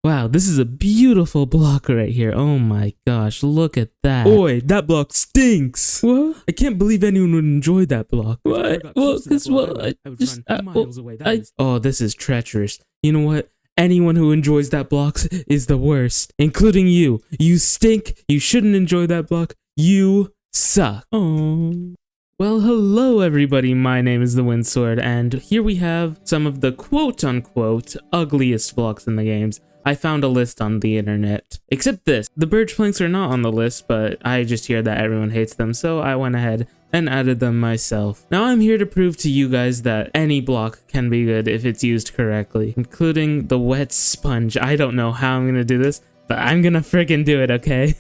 Wow, this is a beautiful block right here. Oh my gosh, look at that. Oi, that block stinks. What? I can't believe anyone would enjoy that block. What? Well, because, well, I just, miles away. oh, this is treacherous. You know what? Anyone who enjoys that block is the worst, including you. You stink. You shouldn't enjoy that block. You suck. Oh. Well, hello everybody, my name is the Windsword, and here we have some of the quote-unquote ugliest blocks in the games. I found a list on the internet. Except this. The birch planks are not on the list, but I just hear that everyone hates them, so I went ahead and added them myself. Now I'm here to prove to you guys that any block can be good if it's used correctly, including the wet sponge. I don't know how I'm gonna do this, but I'm gonna friggin' do it, okay?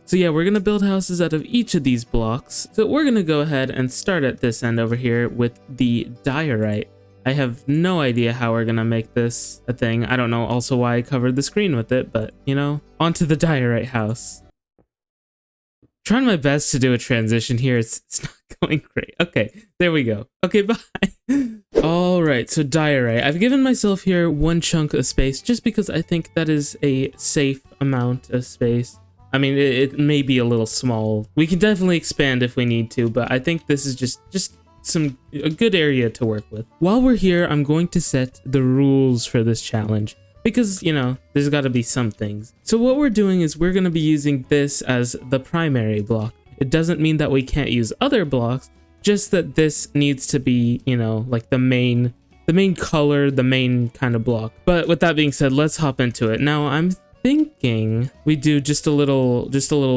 So yeah, we're gonna build houses out of each of these blocks. So we're gonna go ahead and start at this end over here with the diorite. I have no idea how we're gonna make this a thing. I don't know also why I covered the screen with it, but you know, onto the diorite house. Trying my best to do a transition here. It's not going great. Okay, there we go. Okay, bye. All right, so diorite. I've given myself here one chunk of space just because I think that is a safe amount of space. I mean, it may be a little small. We can definitely expand if we need to, but I think this is just a good area to work with. While we're here, I'm going to set the rules for this challenge because, you know, there's got to be some things. So what we're doing is we're going to be using this as the primary block. It doesn't mean that we can't use other blocks, just that this needs to be, you know, like the main color, the main kind of block. But with that being said, let's hop into it. Now I'm thinking we do just a little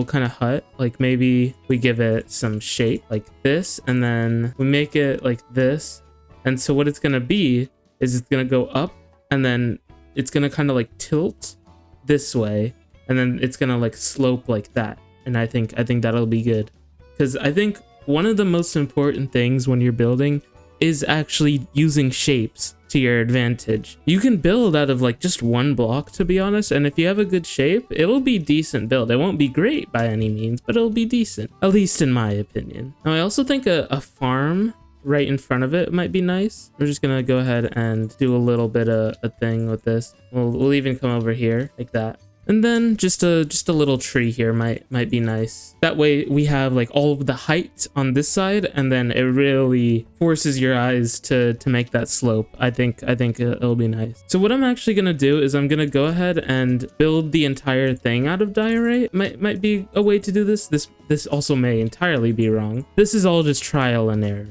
kind of hut, like maybe we give it some shape like this, and then we make it like this. And so what it's gonna be is it's gonna go up, and then it's gonna kind of like tilt this way, and then it's gonna like slope like that. And I think that'll be good, because I think one of the most important things when you're building is actually using shapes to your advantage. You can build out of like just one block, to be honest, and if you have a good shape, it'll be decent build. It won't be great by any means, but it'll be decent, at least in my opinion. Now I also think a farm right in front of it might be nice. We're just gonna go ahead and do a little bit of a thing with this. We'll even come over here like that. And then just a little tree here might be nice. That way we have like all of the height on this side, and then it really forces your eyes to make that slope. I think it'll be nice. So what I'm actually gonna do is I'm gonna go ahead and build the entire thing out of diorite. Might be a way to do this. This also may entirely be wrong. This is all just trial and error.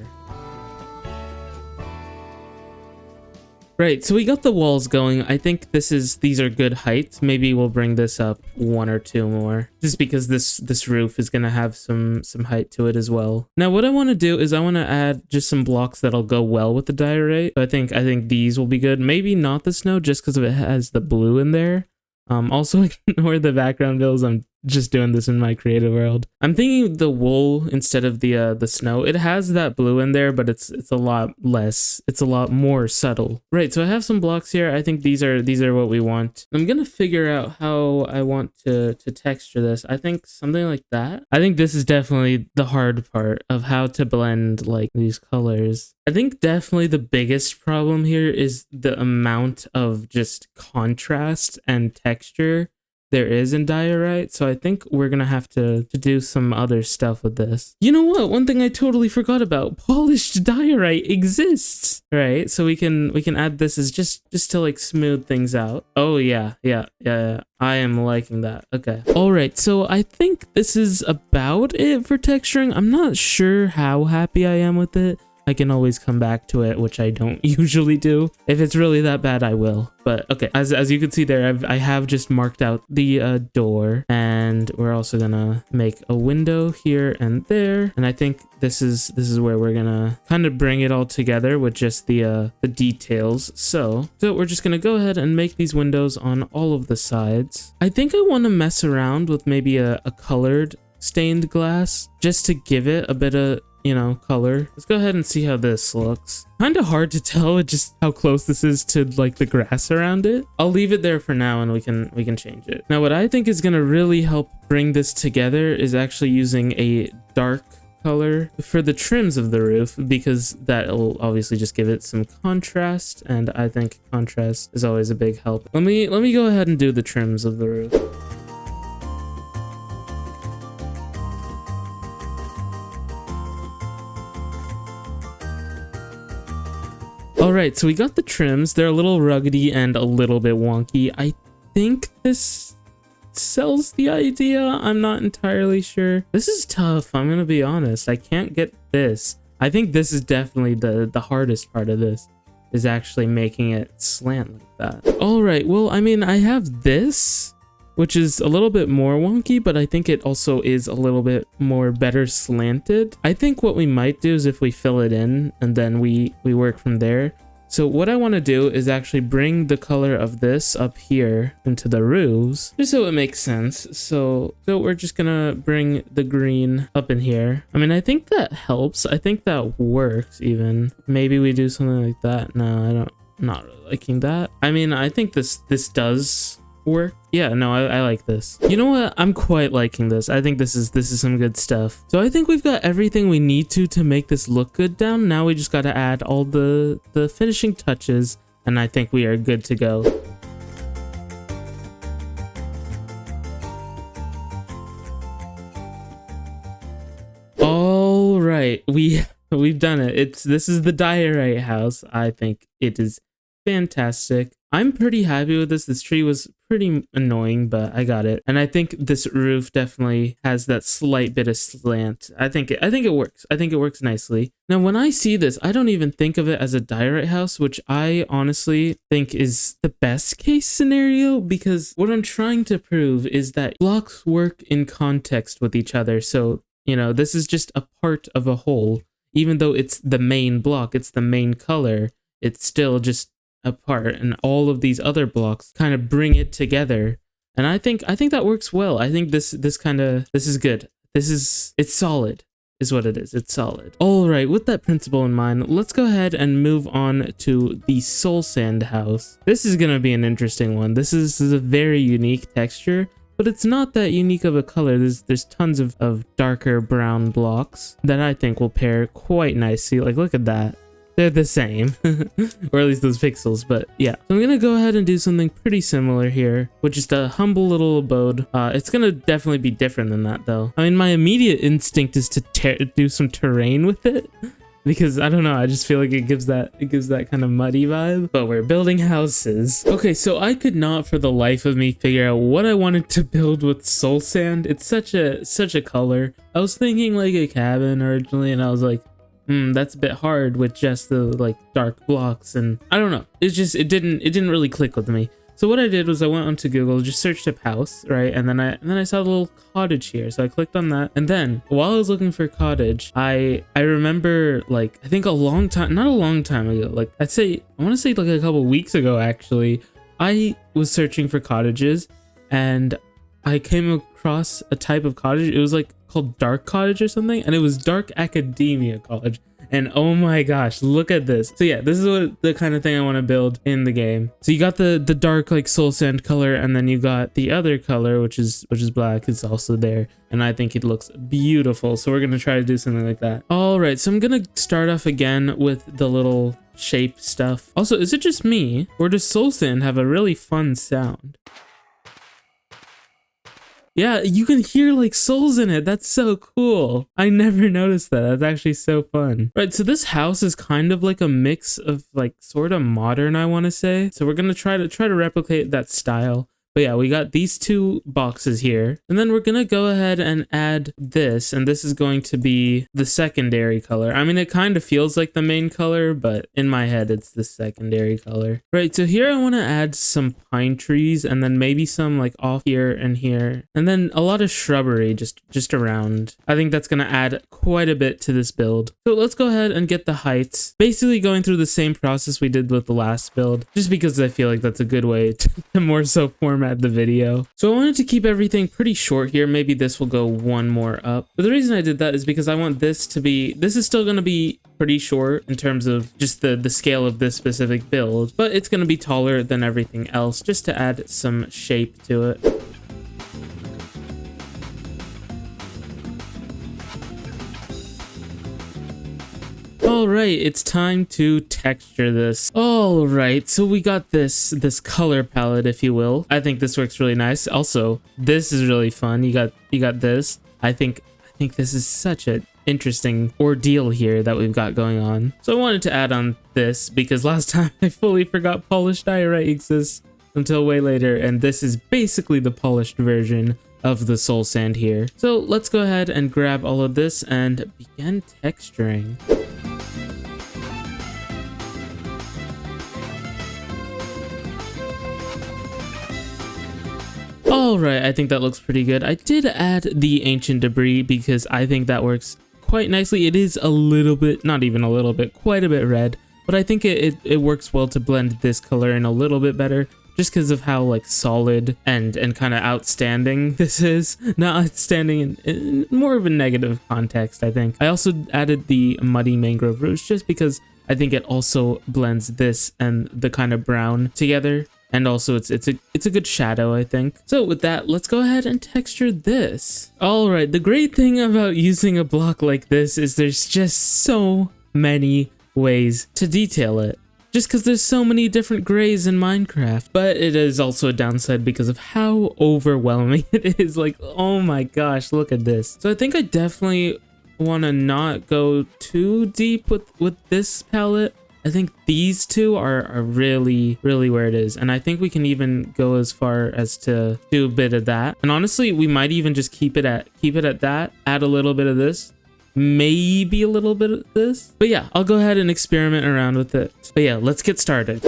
Right, so we got the walls going. I think these are good heights. Maybe we'll bring this up one or two more, just because this roof is gonna have some height to it as well. Now what I want to do is I want to add just some blocks that'll go well with the diorite. So I think these will be good. Maybe not the snow, just because it has the blue in there. Also ignore the background bills. I'm just doing this in my creative world. I'm thinking the wool instead of the snow. It has that blue in there, but it's a lot less. It's a lot more subtle. Right, so I have some blocks here. I think these are what we want. I'm gonna figure out how I want to texture this. I think something like that. I think this is definitely the hard part of how to blend like these colors. I think definitely the biggest problem here is the amount of just contrast and texture there is in diorite, so I think we're gonna have to do some other stuff with this. You know what? One thing I totally forgot about: polished diorite exists, right? So we can add this as just to like smooth things out. Oh yeah. I am liking that. Okay. All right. So I think this is about it for texturing. I'm not sure how happy I am with it. I can always come back to it, which I don't usually do. If it's really that bad, I will. But okay, as you can see there, I have just marked out the door, and we're also gonna make a window here and there. And I think this is where we're gonna kind of bring it all together with just the details. So we're just gonna go ahead and make these windows on all of the sides. I think I want to mess around with maybe a colored stained glass just to give it a bit of, you know, color. Let's go ahead and see how this looks. Kind of hard to tell just how close this is to like the grass around it. I'll leave it there for now, and we can change it. Now what I think is gonna really help bring this together is actually using a dark color for the trims of the roof, because that'll obviously just give it some contrast, and I think contrast is always a big help. Let me go ahead and do the trims of the roof. All right, so we got the trims. They're a little ruggedy and a little bit wonky. I think this sells the idea. I'm not entirely sure. This is tough. I'm gonna be honest. I can't get this. I think this is definitely the hardest part of this, is actually making it slant like that. All right, well, I mean, I have this, which is a little bit more wonky, but I think it also is a little bit more better slanted. I think what we might do is if we fill it in and then we work from there. So what I want to do is actually bring the color of this up here into the roofs, just so it makes sense. So we're just gonna bring the green up in here. I mean, I think that helps. I think that works even. Maybe we do something like that. No, I'm not really liking that. I mean, I think this does work. Yeah, no, I like this. You know what? I'm quite liking this. I think this is some good stuff. So I think we've got everything we need to make this look good down. Now we just got to add all the finishing touches, and I think we are good to go. All right, we've done it. This is the Diorite house. I think it is fantastic. I'm pretty happy with this. This tree was pretty annoying, but I got it. And I think this roof definitely has that slight bit of slant. I think it works. I think it works nicely. Now, when I see this, I don't even think of it as a Diorite house, which I honestly think is the best case scenario, because what I'm trying to prove is that blocks work in context with each other. So, you know, this is just a part of a whole. Even though it's the main block, it's the main color, it's still just apart, and all of these other blocks kind of bring it together. And I think that works well. I think this is good. It's solid is what it is. It's solid. All right, with that principle in mind, let's go ahead and move on to the SoulSand house. This is gonna be an interesting one. This is a very unique texture, but it's not that unique of a color. There's tons of darker brown blocks that I think will pair quite nicely. Like, look at that. They're the same, or at least those pixels, but yeah. So I'm gonna go ahead and do something pretty similar here, with just a humble little abode. It's gonna definitely be different than that though. I mean, my immediate instinct is to do some terrain with it, because I don't know, I just feel like it gives that kind of muddy vibe, but we're building houses. Okay, so I could not for the life of me figure out what I wanted to build with SoulSand. It's such a color. I was thinking like a cabin originally, and I was like, that's a bit hard with just the like dark blocks, and I don't know. It didn't really click with me. So what I did was I went onto Google, just searched up house, right? And then I saw a little cottage here. So I clicked on that. And then while I was looking for cottage, I remember, like, I think not a long time ago, like I want to say like a couple weeks ago, actually, I was searching for cottages and I came across a type of cottage. It was like called dark cottage or something, and it was dark academia cottage. And oh my gosh, look at this. So yeah, this is what the kind of thing I want to build in the game. So you got the dark like SoulSand color, and then you got the other color, which is black. It's also there, and I think it looks beautiful. So we're gonna try to do something like that. All right, so I'm gonna start off again with the little shape stuff. Also, is it just me, or does SoulSand have a really fun sound? Yeah, you can hear like souls in it. That's so cool. I never noticed that. That's actually so fun. Right, so this house is kind of like a mix of like sort of modern, I want to say. So we're gonna try to replicate that style. But yeah, we got these two boxes here, and then we're gonna go ahead and add this, and this is going to be the secondary color. I mean, it kind of feels like the main color, but in my head, it's the secondary color. Right, so here I want to add some pine trees, and then maybe some like off here and here, and then a lot of shrubbery just around. I think that's gonna add quite a bit to this build. So let's go ahead and get the heights, basically going through the same process we did with the last build, just because I feel like that's a good way to more so format the video. So I wanted to keep everything pretty short here. Maybe this will go one more up. But the reason I did that is because I want this is still going to be pretty short in terms of just the scale of this specific build, but it's going to be taller than everything else just to add some shape to it. All right, it's time to texture this. All right, so we got this color palette, if you will. I think this works really nice. Also, this is really fun. You got this. I think this is such an interesting ordeal here that we've got going on. So I wanted to add on this because last time I fully forgot polished diorite exists until way later, and this is basically the polished version of the SoulSand here. So let's go ahead and grab all of this and begin texturing. Alright, I think that looks pretty good. I did add the ancient debris because I think that works quite nicely. It is a little bit, not even a little bit, quite a bit red, but I think it works well to blend this color in a little bit better just because of how like solid and kind of outstanding this is. Not outstanding in more of a negative context, I think. I also added the muddy mangrove roots just because I think it also blends this and the kind of brown together. And also it's a good shadow, I think. So with that, let's go ahead and texture this. All right, the great thing about using a block like this is there's just so many ways to detail it. Just because there's so many different grays in Minecraft. But it is also a downside because of how overwhelming it is. Like, oh my gosh, look at this. So I think I definitely want to not go too deep with this palette. I think these two are really where it is, and I think we can even go as far as to do a bit of that. And honestly, we might even just keep it at that, add a little bit of this, maybe a little bit of this. But yeah, I'll go ahead and experiment around with it. But yeah, let's get started.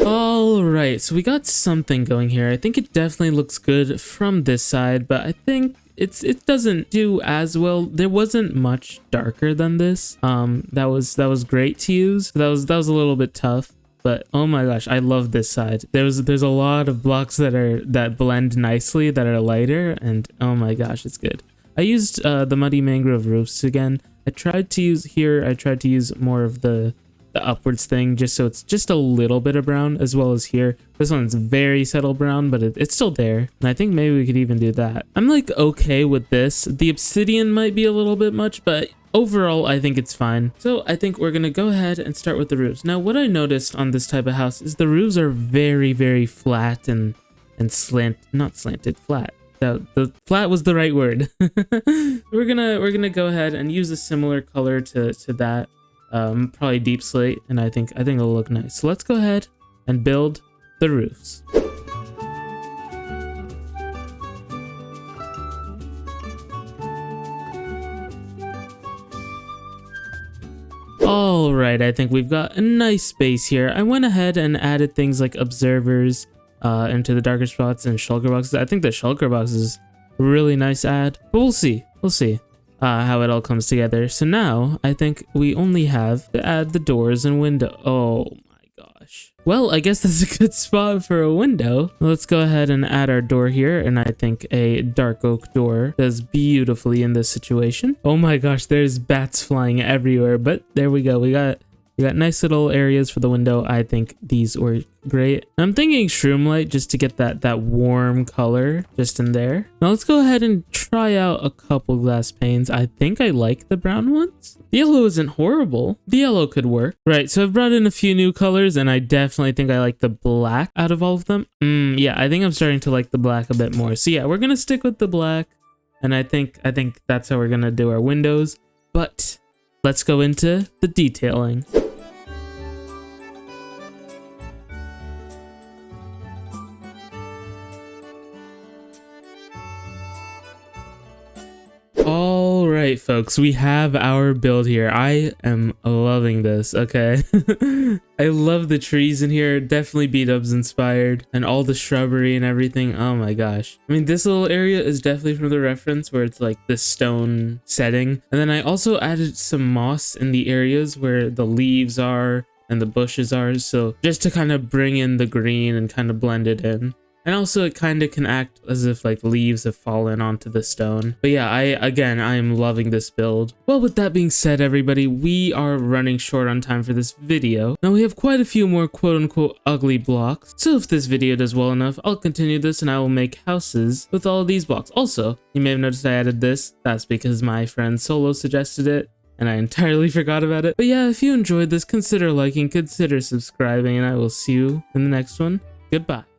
All right, so we got something going here. I think it definitely looks good from this side, but I think it doesn't do as well. There wasn't much darker than this. That was great to use. That was a little bit tough, but oh my gosh, I love this side. There's a lot of blocks that blend nicely, that are lighter, and oh my gosh, it's good. I used the muddy mangrove roofs again. I tried to use more of the upwards thing, just so it's just a little bit of brown, as well as here. This one's very subtle brown, but it's still there, and I think maybe we could even do that. I'm like okay with this. The obsidian might be a little bit much, but overall I think it's fine. So I think we're gonna go ahead and start with the roofs. Now what I noticed on this type of house is the roofs are very flat and not slanted, flat. The flat was the right word. we're gonna go ahead and use a similar color to that. Probably deep slate, and I think it'll look nice. So let's go ahead and build the roofs. All right, I think we've got a nice space here. I went ahead and added things like observers into the darker spots and shulker boxes. I think the shulker box is a really nice add, but we'll see how it all comes together. So now I think we only have to add the doors and window. Oh my gosh. Well, I guess that's a good spot for a window. Let's go ahead and add our door here, and I think a dark oak door does beautifully in this situation. Oh my gosh, there's bats flying everywhere, but there we go. We got nice little areas for the window. I think these were great. I'm thinking shroom light just to get that warm color just in there. Now let's go ahead and try out a couple glass panes. I think I like the brown ones. The yellow isn't horrible. The yellow could work. Right, so I've brought in a few new colors, and I definitely think I like the black out of all of them. Yeah, I think I'm starting to like the black a bit more. So yeah, we're gonna stick with the black, and I think that's how we're gonna do our windows. But let's go into the detailing. All right, folks, we have our build here. I am loving this. Okay. I love the trees in here. Definitely B-dubs inspired, and all the shrubbery and everything. Oh my gosh. I mean, this little area is definitely from the reference where it's like the stone setting. And then I also added some moss in the areas where the leaves are and the bushes are. So just to kind of bring in the green and kind of blend it in. And also it kind of can act as if like leaves have fallen onto the stone. But yeah, I am loving this build. Well, with that being said, everybody, we are running short on time for this video. Now we have quite a few more quote unquote ugly blocks. So if this video does well enough, I'll continue this and I will make houses with all of these blocks. Also, you may have noticed I added this. That's because my friend Solo suggested it and I entirely forgot about it. But yeah, if you enjoyed this, consider liking, consider subscribing, and I will see you in the next one. Goodbye.